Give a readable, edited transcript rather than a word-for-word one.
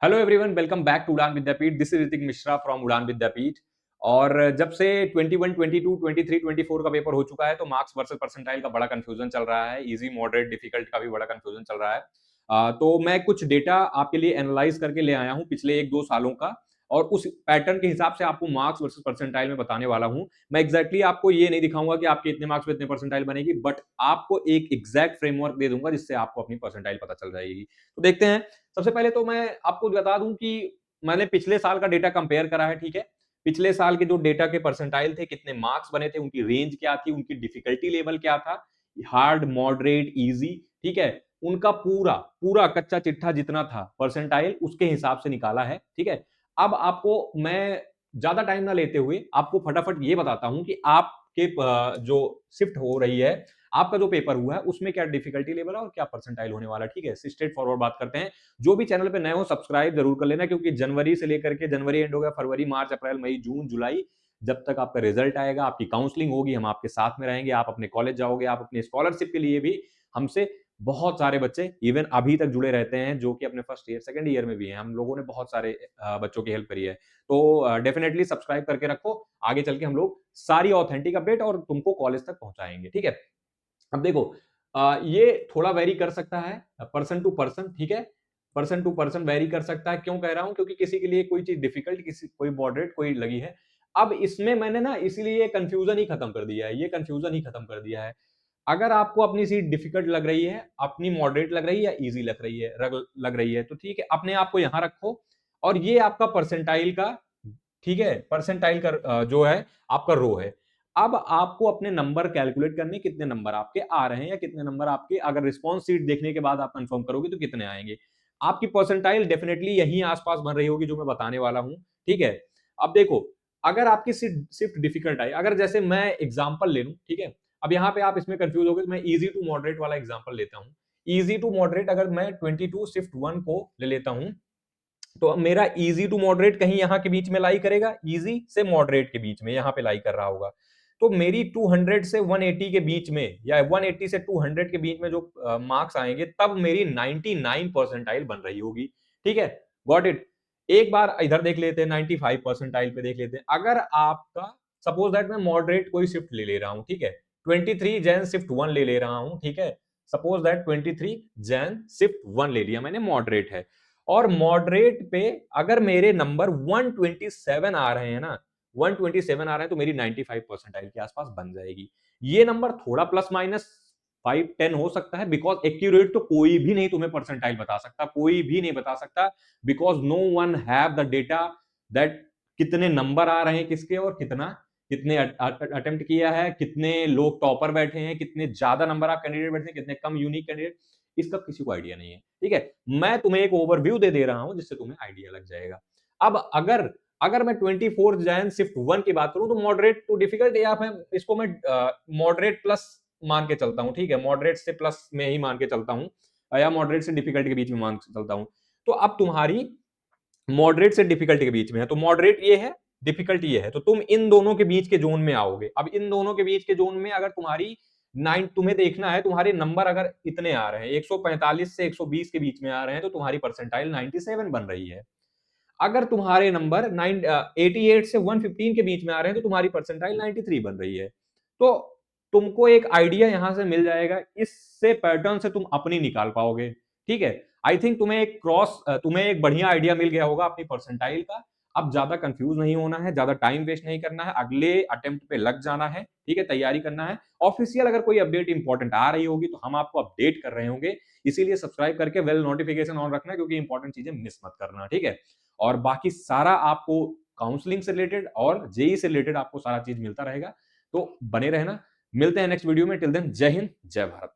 Hello everyone, welcome back to Udaan Vidyapeeth. This is Ritik Mishra from Udaan Vidyapeeth. और जब से 21, 22, 23, 24 का पेपर हो चुका है तो मार्क्स वर्सेस परसेंटाइल का बड़ा कंफ्यूजन चल रहा है। इजी, मॉडरेट, डिफिकल्ट का भी बड़ा कंफ्यूजन चल रहा है। तो मैं कुछ डेटा आपके लिए एनालाइज करके ले आया हूं पिछले 1-2 सालों का, और उस पैटर्न के हिसाब से आपको मार्क्स वर्सेस परसेंटाइल में बताने वाला हूं। मैं एग्जैक्टली आपको ये नहीं दिखाऊंगा कि आपके इतने मार्क्स पे इतने परसेंटाइल बनेगी, बट आपको एक एग्जैक्ट फ्रेमवर्क दे दूंगा जिससे आपको अपनी परसेंटाइल पता चल जाएगी। तो देखते हैं। सबसे पहले तो मैं आपको बता दूं कि मैंने पिछले साल का डेटा कंपेयर करा है, ठीक है। पिछले साल के जो डेटा के परसेंटाइल थे, कितने मार्क्स बने थे, उनकी रेंज क्या थी, उनकी डिफिकल्टी लेवल क्या था, हार्ड, मॉडरेट, इजी, ठीक है। उनका पूरा पूरा कच्चा चिट्ठा जितना था परसेंटाइल, उसके हिसाब से निकाला है, ठीक है। अब आपको मैं ज्यादा टाइम ना लेते हुए आपको फटाफट ये बताता हूं कि आपके जो शिफ्ट हो रही है, आपका जो पेपर हुआ है उसमें क्या डिफिकल्टी लेवल है और क्या परसेंटाइल होने वाला है, ठीक है। स्ट्रेट फॉरवर्ड बात करते हैं। जो भी चैनल पे नए हो सब्सक्राइब जरूर कर लेना, क्योंकि जनवरी से लेकर के जनवरी एंड हो गया, फरवरी, मार्च, अप्रैल, मई, जून, जुलाई, जब तक आपका रिजल्ट आएगा, आपकी काउंसलिंग होगी, हम आपके साथ में रहेंगे। आप अपने कॉलेज जाओगे, आप अपने स्कॉलरशिप के लिए भी हमसे बहुत सारे बच्चे इवन अभी तक जुड़े रहते हैं, जो कि अपने फर्स्ट ईयर, सेकंड ईयर में भी हैं। हम लोगों ने बहुत सारे बच्चों की हेल्प करी है। तो डेफिनेटली सब्सक्राइब करके रखो। आगे चल के हम लोग सारी ऑथेंटिक अपडेट और तुमको कॉलेज तक पहुंचाएंगे, ठीक है। अब देखो, ये थोड़ा वेरी कर सकता है पर्सन टू पर्सन, ठीक है। पर्सन टू पर्सन वेरी कर सकता है। क्यों कह रहा हूं? क्योंकि किसी के लिए कोई चीज डिफिकल्ट, किसी कोई मॉडरेट, कोई लगी है। अब इसमें मैंने ना इसीलिए कंफ्यूजन ही खत्म कर दिया है, ये कंफ्यूजन ही खत्म कर दिया है। अगर आपको अपनी सीट डिफिकल्ट लग रही है, अपनी मॉडरेट लग रही है या इजी लग रही है, लग रही है, तो ठीक है, अपने आप को यहां रखो। और ये आपका परसेंटाइल का, ठीक है, परसेंटाइल का जो है आपका रो है। अब आपको अपने नंबर कैलकुलेट करने, कितने नंबर आपके आ रहे हैं या कितने नंबर आपके, अगर रिस्पॉन्स सीट देखने के बाद आप कंफर्म करोगे तो कितने आएंगे। आपकी परसेंटाइल डेफिनेटली यहीं आसपास बन रही होगी जो मैं बताने वाला हूं, ठीक है। अब देखो, अगर आपकी सिर्फ डिफिकल्ट आई, अगर जैसे मैं एग्जांपल ले लूं, ठीक है। अब यहां पे आप इसमें कंफ्यूज हो गए, तो मैं इजी टू मॉडरेट वाला एग्जांपल लेता हूं। इजी टू मॉडरेट अगर मैं 22 शिफ्ट 1 को ले लेता हूं, तो अब मेरा इजी टू मॉडरेट कहीं यहां के बीच में लाई करेगा, इजी से मॉडरेट के बीच में यहां पे लाई कर रहा होगा। तो मेरी 200 से 180 के बीच में, या 180 से 200 के बीच में जो मार्क्स आएंगे, तब मेरी 99 परसेंटाइल बन रही होगी, ठीक है। Got it. एक बार इधर देख लेते हैं, 95 परसेंटाइल पे देख लेते हैं। अगर आपका, सपोज दैट मैं मॉडरेट कोई शिफ्ट ले रहा हूं, ठीक है। 23 जैन शिफ्ट 1 ले रहा हूं, ठीक है। सपोज दैट 23 जैन शिफ्ट 1 ले लिया मैंने, मॉडरेट है। और मॉडरेट पे अगर मेरे नंबर 127 आ रहे हैं ना, 127 आ रहे हैं, तो मेरी 95 परसेंटाइल के आसपास बन जाएगी। ये नंबर थोड़ा प्लस माइनस 5-10 हो सकता है, बिकॉज एक्यूरेट तो कोई भी नहीं तुम्हें परसेंटाइल बता सकता, कोई भी नहीं बता सकता, because no one have the data that कितने नंबर आ रहे हैं किसके, और कितना, कितने अटेम्प्ट किया है, कितने लोग टॉपर बैठे हैं, कितने ज्यादा नंबर आप कैंडिडेट बैठे हैं, कितने कम यूनिक कैंडिडेट, इसका किसी को आइडिया नहीं है, ठीक है। मैं तुम्हें एक ओवरव्यू दे दे रहा हूं जिससे तुम्हें आइडिया लग जाएगा। अब अगर अगर मैं 24 जैन शिफ्ट 1 की बात करूं, तो मॉडरेट टू डिफिकल्ट, या मैं इसको मैं मॉडरेट प्लस मान के चलता हूं, ठीक है। मॉडरेट से प्लस में ही मान के चलता हूं, या मॉडरेट से डिफिकल्ट के बीच में मान के चलता हूं। तो अब तुम्हारी मॉडरेट से डिफिकल्टी के बीच में है, तो मॉडरेट ये है, डिफिकल्टी ये है, तो तुम इन दोनों के बीच के जोन में आओगे। अब इन दोनों के बीच के जोन में अगर तुम्हारी 9, तुम्हें देखना है तुम्हारे नंबर अगर इतने आ रहे हैं, 145 से 120 के बीच में आ रहे हैं, तो तुम्हारी परसेंटाइल 97 बन रही है। अगर तुम्हारे नंबर 88 से 115 के बीच में आ रहे हैं, तो तुम्हारी परसेंटाइल 93 बन रही है। तो तुमको एक आइडिया यहां से मिल जाएगा, इससे पैटर्न से तुम अपनी निकाल पाओगे, ठीक है। आई थिंक तुम्हें एक बढ़िया आइडिया मिल गया होगा अपनी परसेंटाइल का। अब ज्यादा कंफ्यूज नहीं होना है, ज्यादा टाइम वेस्ट नहीं करना है, अगले अटेम्प्ट पे लग जाना है, ठीक है, तैयारी करना है। ऑफिशियल अगर कोई अपडेट इंपॉर्टेंट आ रही होगी तो हम आपको अपडेट कर रहे होंगे, इसीलिए सब्सक्राइब करके वेल नोटिफिकेशन ऑन रखना, क्योंकि इंपॉर्टेंट चीजें मिस मत करना, ठीक है। और बाकी सारा आपको काउंसलिंग से रिलेटेड और जेई से रिलेटेड आपको सारा चीज मिलता रहेगा, तो बने रहना। मिलते हैं नेक्स्ट वीडियो में। टिल देन, जय हिंद, जय भारत।